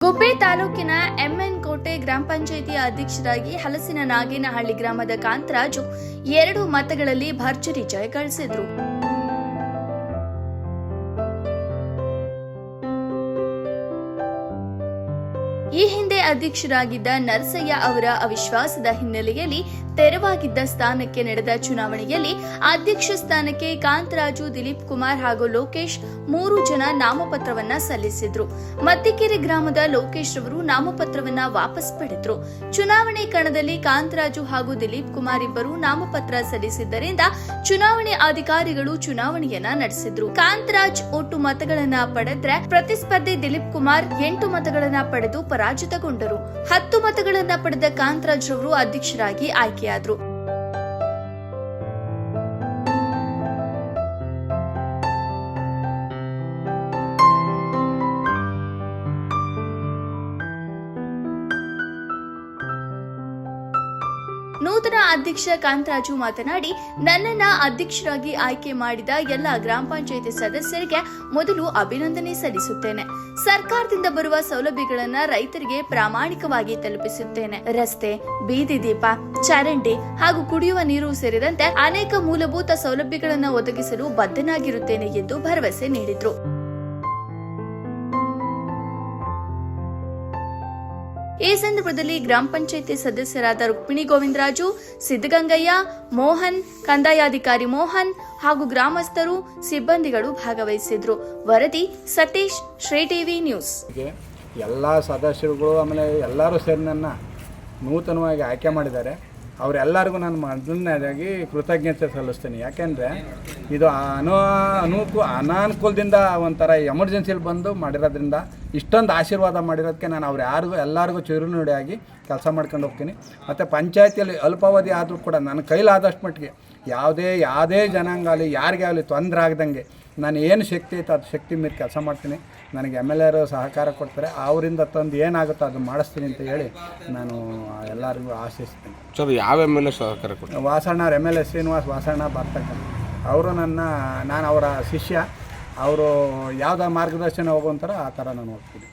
ಗುಬ್ಬಿ ತಾಲೂಕಿನ ಎಂಎನ್ ಕೋಟೆ ಗ್ರಾಮ ಪಂಚಾಯಿತಿ ಅಧ್ಯಕ್ಷರಾಗಿ ಹಲಸಿನ ನಾಗೇನಹಳ್ಳಿ ಗ್ರಾಮದ ಕಾಂತರಾಜು 2 ಮತಗಳಲ್ಲಿ ಭರ್ಜರಿ ಜಯ ಗಳಿಸಿದ್ರು. ಈ ಹಿಂದೆ ಅಧ್ಯಕ್ಷರಾಗಿದ್ದ ನರಸಯ್ಯ ಅವರ ಅವಿಶ್ವಾಸದ ಹಿನ್ನೆಲೆಯಲ್ಲಿ ತೆರವಾಗಿದ್ದ ಸ್ಥಾನಕ್ಕೆ ನಡೆದ ಚುನಾವಣೆಯಲ್ಲಿ ಅಧ್ಯಕ್ಷ ಸ್ಥಾನಕ್ಕೆ ಕಾಂತರಾಜು, ದಿಲೀಪ್ ಕುಮಾರ್ ಹಾಗೂ ಲೋಕೇಶ್ 3 ಜನ ನಾಮಪತ್ರವನ್ನ ಸಲ್ಲಿಸಿದ್ರು. ಮತ್ತಿಕೆರೆ ಗ್ರಾಮದ ಲೋಕೇಶ್ ರವರು ನಾಮಪತ್ರವನ್ನ ವಾಪಸ್ ಪಡೆದ್ರು. ಚುನಾವಣೆ ಕಣದಲ್ಲಿ ಕಾಂತರಾಜು ಹಾಗೂ ದಿಲೀಪ್ ಕುಮಾರ್ ಇಬ್ಬರು ನಾಮಪತ್ರ ಸಲ್ಲಿಸಿದ್ದರಿಂದ ಚುನಾವಣೆ ಅಧಿಕಾರಿಗಳು ಚುನಾವಣೆಯನ್ನ ನಡೆಸಿದ್ರು. ಕಾಂತರಾಜ್ ಒಟ್ಟು ಮತಗಳನ್ನ ಪಡೆದ್ರೆ ಪ್ರತಿಸ್ಪರ್ಧಿ ದಿಲೀಪ್ ಕುಮಾರ್ 8 ಮತಗಳನ್ನ ಪಡೆದು ಪರಾಜಿತಗೊಂಡರು. 10 ಮತಗಳನ್ನ ಪಡೆದ ಕಾಂತರಾಜ್ ರವರು ಅಧ್ಯಕ್ಷರಾಗಿ ಆಯ್ಕೆಯಾದರು. ನೂತನ ಅಧ್ಯಕ್ಷ ಕಾಂತರಾಜು ಮಾತನಾಡಿ, ನನ್ನನ್ನ ಅಧ್ಯಕ್ಷರಾಗಿ ಆಯ್ಕೆ ಮಾಡಿದ ಎಲ್ಲ ಗ್ರಾಮ ಪಂಚಾಯಿತಿ ಸದಸ್ಯರಿಗೆ ಮೊದಲು ಅಭಿನಂದನೆ ಸಲ್ಲಿಸುತ್ತೇನೆ. ಸರ್ಕಾರದಿಂದ ಬರುವ ಸೌಲಭ್ಯಗಳನ್ನ ರೈತರಿಗೆ ಪ್ರಾಮಾಣಿಕವಾಗಿ ತಲುಪಿಸುತ್ತೇನೆ. ರಸ್ತೆ, ಬೀದಿ ದೀಪ, ಚರಂಡಿ ಹಾಗೂ ಕುಡಿಯುವ ನೀರು ಸೇರಿದಂತೆ ಅನೇಕ ಮೂಲಭೂತ ಸೌಲಭ್ಯಗಳನ್ನು ಒದಗಿಸಲು ಬದ್ಧನಾಗಿರುತ್ತೇನೆ ಎಂದು ಭರವಸೆ ನೀಡಿದರು. ಈ ಸಂದರ್ಭದಲ್ಲಿ ಗ್ರಾಮ ಪಂಚಾಯಿತಿ ಸದಸ್ಯರಾದ ರುಕ್ಮಿಣಿ ಗೋವಿಂದರಾಜು, ಸಿದ್ದಗಂಗಯ್ಯ, ಮೋಹನ್, ಕಂದಾಯಾಧಿಕಾರಿ ಮೋಹನ್ ಹಾಗೂ ಗ್ರಾಮಸ್ಥರು, ಸಿಬ್ಬಂದಿಗಳು ಭಾಗವಹಿಸಿದ್ರು. ವರದಿ ಸತೀಶ್, ಶ್ರೀ ಟಿವಿ ನ್ಯೂಸ್. ಎಲ್ಲ ಸದಸ್ಯರುಗಳು ಆಮೇಲೆ ಎಲ್ಲರೂ ಸೇರಿ ನನ್ನ ನೂತನವಾಗಿ ಆಯ್ಕೆ ಮಾಡಿದ್ದಾರೆ. ಅವರೆಲ್ಲರಿಗೂ ನಾನು ಮೊದಲನೇದಾಗಿ ಕೃತಜ್ಞತೆ ಸಲ್ಲಿಸ್ತೀನಿ. ಯಾಕೆಂದರೆ ಇದು ಅನಾನುಕೂಲದಿಂದ ಒಂಥರ ಎಮರ್ಜೆನ್ಸಿಯಲ್ಲಿ ಬಂದು ಮಾಡಿರೋದ್ರಿಂದ ಇಷ್ಟೊಂದು ಆಶೀರ್ವಾದ ಮಾಡಿರೋದಕ್ಕೆ ನಾನು ಎಲ್ಲರಿಗೂ ಚಿರುನುಡಿಯಾಗಿ ಕೆಲಸ ಮಾಡ್ಕೊಂಡು ಹೋಗ್ತೀನಿ. ಮತ್ತು ಪಂಚಾಯತಿಯಲ್ಲಿ ಅಲ್ಪಾವಧಿ ಆದರೂ ಕೂಡ ನನ್ನ ಕೈಲಾದಷ್ಟು ಮಟ್ಟಿಗೆ ಯಾವುದೇ ಜನಾಂಗ ಆಗಲಿ ಯಾರಿಗೇ ಆಗಲಿ ತೊಂದರೆ ಆಗದಂಗೆ ನಾನು ಏನು ಶಕ್ತಿ ಐತೆ ಅದು ಶಕ್ತಿ ಮೀರಿ ಕೆಲಸ ಮಾಡ್ತೀನಿ. ನನಗೆ MLA ಸಹಕಾರ ಕೊಡ್ತಾರೆ. ಅವರಿಂದ ತಂದು ಏನಾಗುತ್ತೋ ಅದು ಮಾಡಿಸ್ತೀನಿ ಅಂತ ಹೇಳಿ ನಾನು ಎಲ್ಲರಿಗೂ ಆಶಿಸ್ತೀನಿ. ಸರ್, ಯಾವ MLA ಸಹಕಾರ ಕೊಡ್ತಾರೆ? ವಾಸಣ್ಣ, MLA ಶ್ರೀನಿವಾಸ್ ವಾಸಣ್ಣ ಬರ್ತಕ್ಕಂಥ ಅವರು ನಾನು ಅವರ ಶಿಷ್ಯ. ಅವರು ಯಾವುದೇ ಮಾರ್ಗದರ್ಶನ ಹೋಗುವಂಥರ ಆ ಥರ ನಾನು ಹೋಗ್ತೀನಿ.